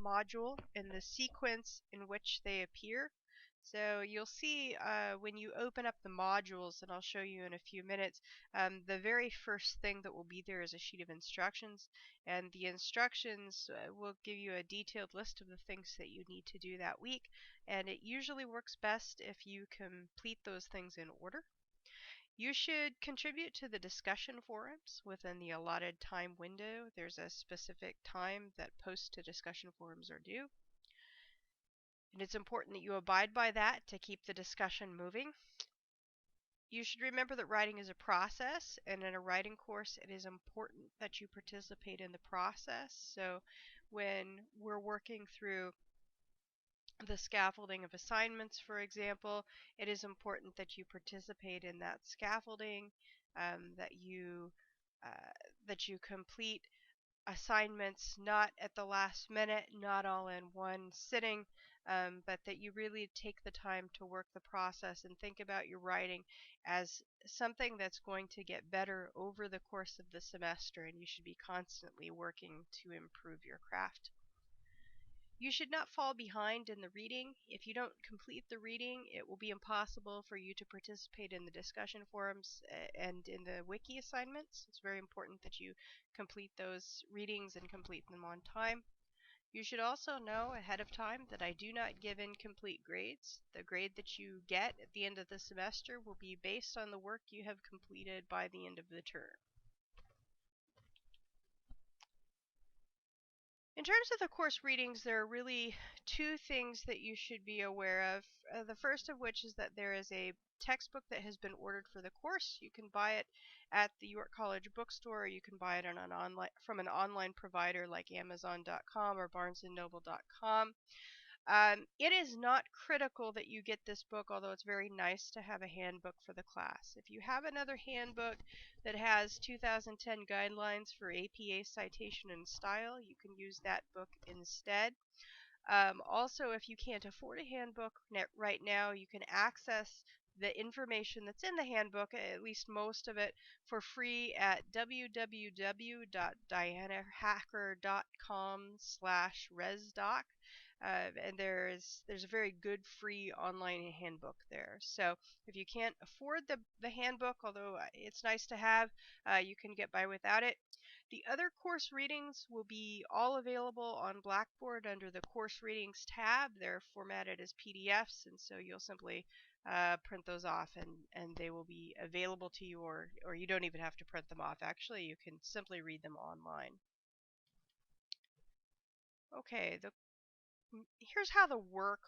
module in the sequence in which they appear. So you'll see when you open up the modules, and I'll show you in a few minutes, the very first thing that will be there is a sheet of instructions, and the instructions will give you a detailed list of the things that you need to do that week, and it usually works best if you complete those things in order. You should contribute to the discussion forums within the allotted time window. There's a specific time that posts to discussion forums are due. And it's important that you abide by that to keep the discussion moving. You should remember that writing is a process, and in a writing course, it is important that you participate in the process. So when we're working through the scaffolding of assignments, for example, it is important that you participate in that scaffolding, that you uh, that you complete assignments not at the last minute, not all in one sitting, but that you really take the time to work the process and think about your writing as something that's going to get better over the course of the semester, and you should be constantly working to improve your craft. You should not fall behind in the reading. If you don't complete the reading, it will be impossible for you to participate in the discussion forums and in the wiki assignments. It's very important that you complete those readings and complete them on time. You should also know ahead of time that I do not give incomplete grades. The grade that you get at the end of the semester will be based on the work you have completed by the end of the term. In terms of the course readings, there are really two things that you should be aware of. The first of which is that there is a textbook that has been ordered for the course. You can buy it at the York College bookstore, or you can buy it on from an online provider like Amazon.com or BarnesandNoble.com. It is not critical that you get this book, although it's very nice to have a handbook for the class. If you have another handbook that has 2010 guidelines for APA citation and style, you can use that book instead. Also, if you can't afford a handbook right now, you can access the information that's in the handbook, at least most of it, for free at www.dianahacker.com/resdoc. And there's a very good free online handbook there. So if you can't afford the handbook, although it's nice to have, you can get by without it. The other course readings will be all available on Blackboard under the course readings tab. They're formatted as PDFs, and so you'll simply print those off, and they will be available to you, or you don't even have to print them off. Actually, you can simply read them online. Okay, here's how the work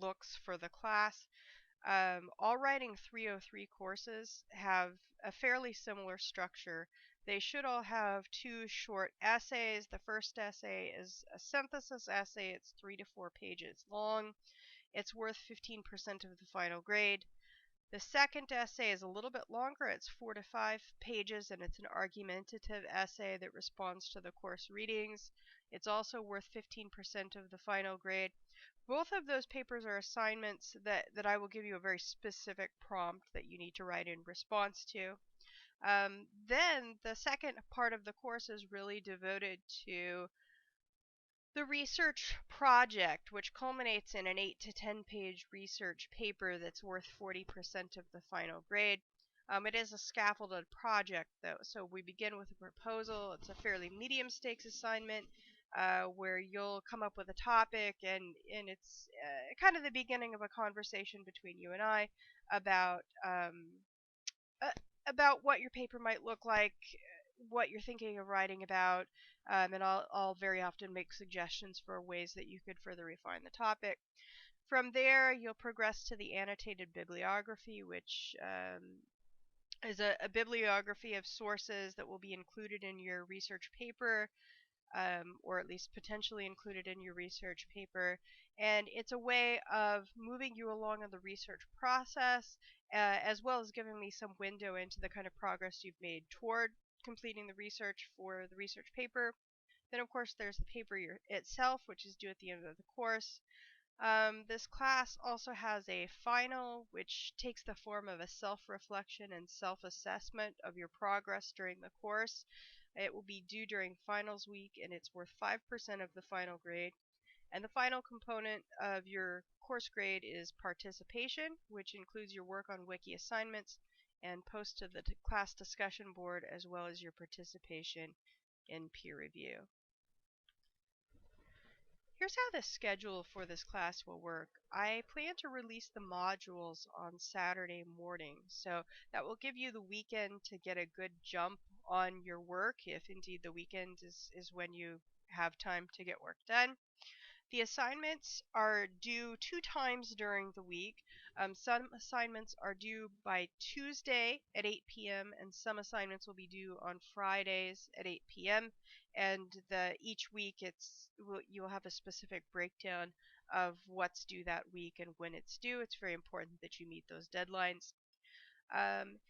looks for the class. All Writing 303 courses have a fairly similar structure. They should all have two short essays. The first essay is a synthesis essay. It's 3 to 4 pages long. It's worth 15% of the final grade. The second essay is a little bit longer. It's 4 to 5 pages, and it's an argumentative essay that responds to the course readings. It's also worth 15% of the final grade. Both of those papers are assignments that I will give you a very specific prompt that you need to write in response to. Then the second part of the course is really devoted to the research project, which culminates in an 8 to 10 page research paper that's worth 40% of the final grade. It is a scaffolded project, though, so we begin with a proposal. It's a fairly medium stakes assignment where you'll come up with a topic, and it's kind of the beginning of a conversation between you and I about uh, about what your paper might look like, what you're thinking of writing about, and I'll very often make suggestions for ways that you could further refine the topic. From there, you'll progress to the annotated bibliography, which is a bibliography of sources that will be included in your research paper, or at least potentially included in your research paper. And it's a way of moving you along in the research process, as well as giving me some window into the kind of progress you've made toward completing the research for the research paper. Then, of course, there's the paper itself, which is due at the end of the course. This class also has a final, which takes the form of a self-reflection and self-assessment of your progress during the course. It will be due during finals week, and it's worth 5% of the final grade. And the final component of your course grade is participation, which includes your work on wiki assignments and post to the class discussion board, as well as your participation in peer review. Here's how the schedule for this class will work. I plan to release the modules on Saturday morning, so that will give you the weekend to get a good jump on your work, if indeed the weekend is when you have time to get work done. The assignments are due 2 times during the week. Some assignments are due by Tuesday at 8 p.m. and some assignments will be due on Fridays at 8 p.m. And each week you'll have a specific breakdown of what's due that week and when it's due. It's very important that you meet those deadlines. Um,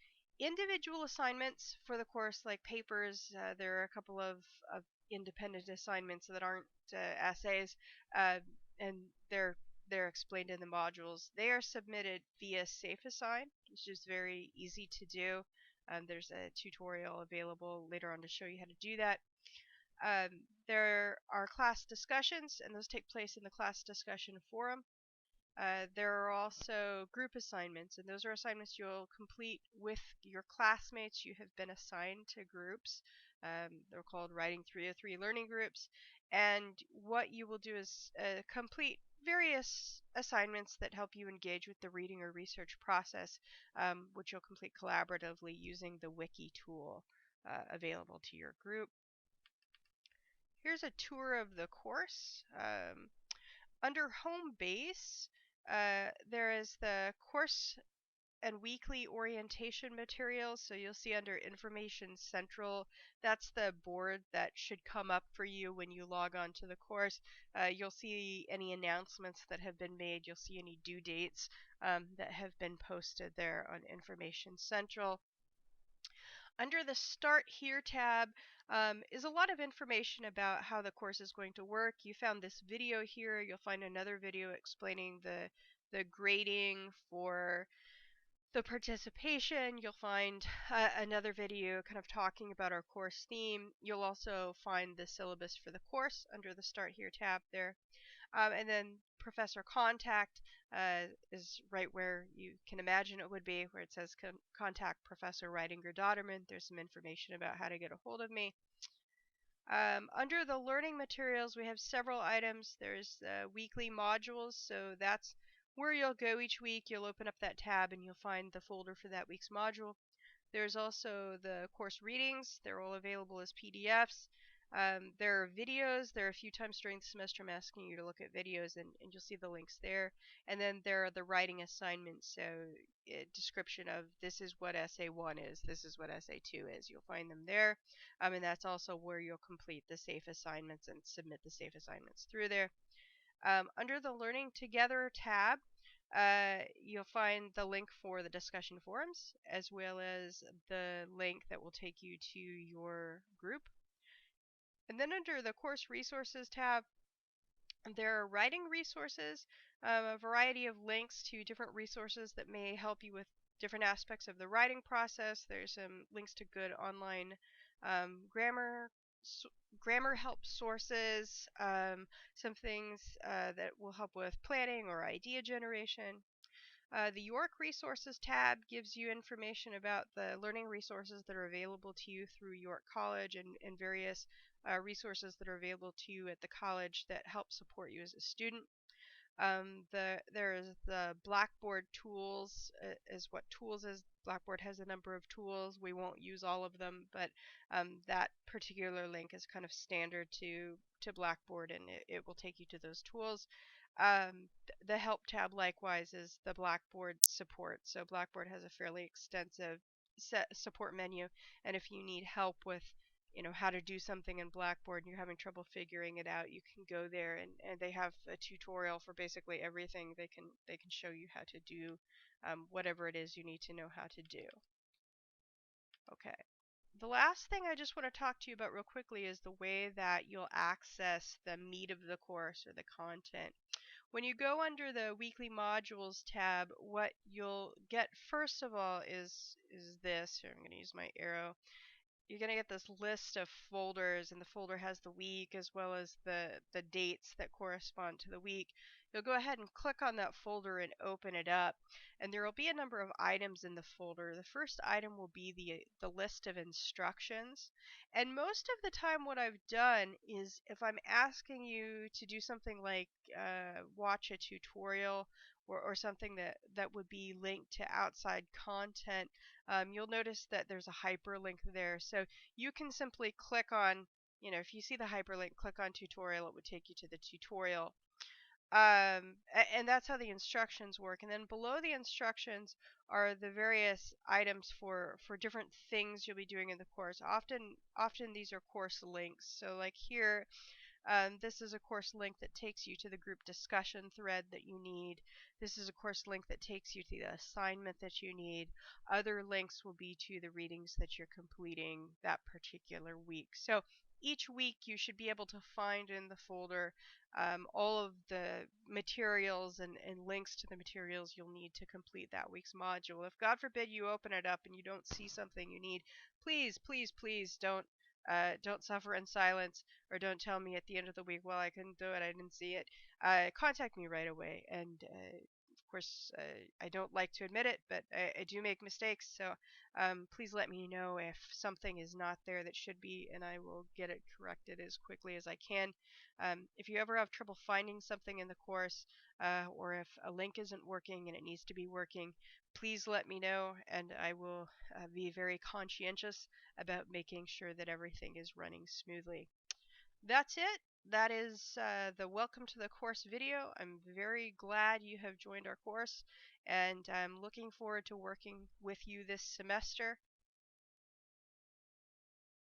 Individual assignments for the course, like papers, there are a couple of independent assignments that aren't essays, uh, and they're explained in the modules. They are submitted via SafeAssign, which is very easy to do. There's a tutorial available later on to show you how to do that. There are class discussions, and those take place in the class discussion forum. There are also group assignments, and those are assignments you'll complete with your classmates. You have been assigned to groups. They're called Writing 303 learning groups. And what you will do is complete various assignments that help you engage with the reading or research process, which you'll complete collaboratively using the wiki tool available to your group. Here's a tour of the course. Under home base, there is the course and weekly orientation materials. So you'll see under Information Central, that's the board that should come up for you when you log on to the course. You'll see any announcements that have been made. You'll see any due dates that have been posted there on Information Central. Under the Start Here tab is a lot of information about how the course is going to work. You found this video here. You'll find another video explaining the grading for the participation. You'll find another video kind of talking about our course theme. You'll also find the syllabus for the course under the Start Here tab there. And then Professor Contact is right where you can imagine it would be, where it says Contact Professor Reidinger Dodderman. There's some information about how to get a hold of me. Under the learning materials, we have several items. There's weekly modules, so that's where you'll go each week. You'll open up that tab and you'll find the folder for that week's module. There's also the course readings. They're all available as PDFs. There are videos. There are a few times during the semester I'm asking you to look at videos, and you'll see the links there. And then there are the writing assignments, so a description of this is what essay 1 is, this is what essay 2 is. You'll find them there. And that's also where you'll complete the safe assignments and submit the safe assignments through there. Under the Learning Together tab, you'll find the link for the discussion forums, as well as the link that will take you to your group. And then under the Course Resources tab, there are writing resources, a variety of links to different resources that may help you with different aspects of the writing process. There's some links to good online grammar help sources, some things that will help with planning or idea generation. The York Resources tab gives you information about the learning resources that are available to you through York College and various resources that are available to you at the college that help support you as a student. There is the Blackboard tools, is what tools is. Blackboard has a number of tools. We won't use all of them, but that particular link is kind of standard to Blackboard, and it will take you to those tools. The Help tab likewise is the Blackboard support. So Blackboard has a fairly extensive support menu, and if you need help with how to do something in Blackboard and you're having trouble figuring it out, you can go there and they have a tutorial for basically everything. They can show you how to do whatever it is you need to know how to do. Okay. The last thing I just want to talk to you about real quickly is the way that you'll access the meat of the course or the content. When you go under the weekly modules tab, what you'll get first of all is this. Here, I'm going to use my arrow. you're going to get this list of folders, and the folder has the week as well as the dates that correspond to the week. You'll go ahead and click on that folder and open it up, and there will be a number of items in the folder. The first item will be the list of instructions, and most of the time what I've done is if I'm asking you to do something like watch a tutorial or something that would be linked to outside content, you'll notice that there's a hyperlink there. So you can simply click on, if you see the hyperlink, click on tutorial, it would take you to the tutorial. And that's how the instructions work. And then below the instructions are the various items for different things you'll be doing in the course. Often these are course links. So like here, this is a course link that takes you to the group discussion thread that you need. This is a course link that takes you to the assignment that you need. Other links will be to the readings that you're completing that particular week. So each week you should be able to find in the folder all of the materials and links to the materials you'll need to complete that week's module. If God forbid you open it up and you don't see something you need, please, please, please don't suffer in silence, or don't tell me at the end of the week, well, I couldn't do it, I didn't see it. Contact me right away. And of course, I don't like to admit it, but I do make mistakes. So please let me know if something is not there that should be, and I will get it corrected as quickly as I can. If you ever have trouble finding something in the course, or if a link isn't working and it needs to be working, please let me know, and I will be very conscientious about making sure that everything is running smoothly. That's it. That is the welcome to the course video. I'm very glad you have joined our course, and I'm looking forward to working with you this semester.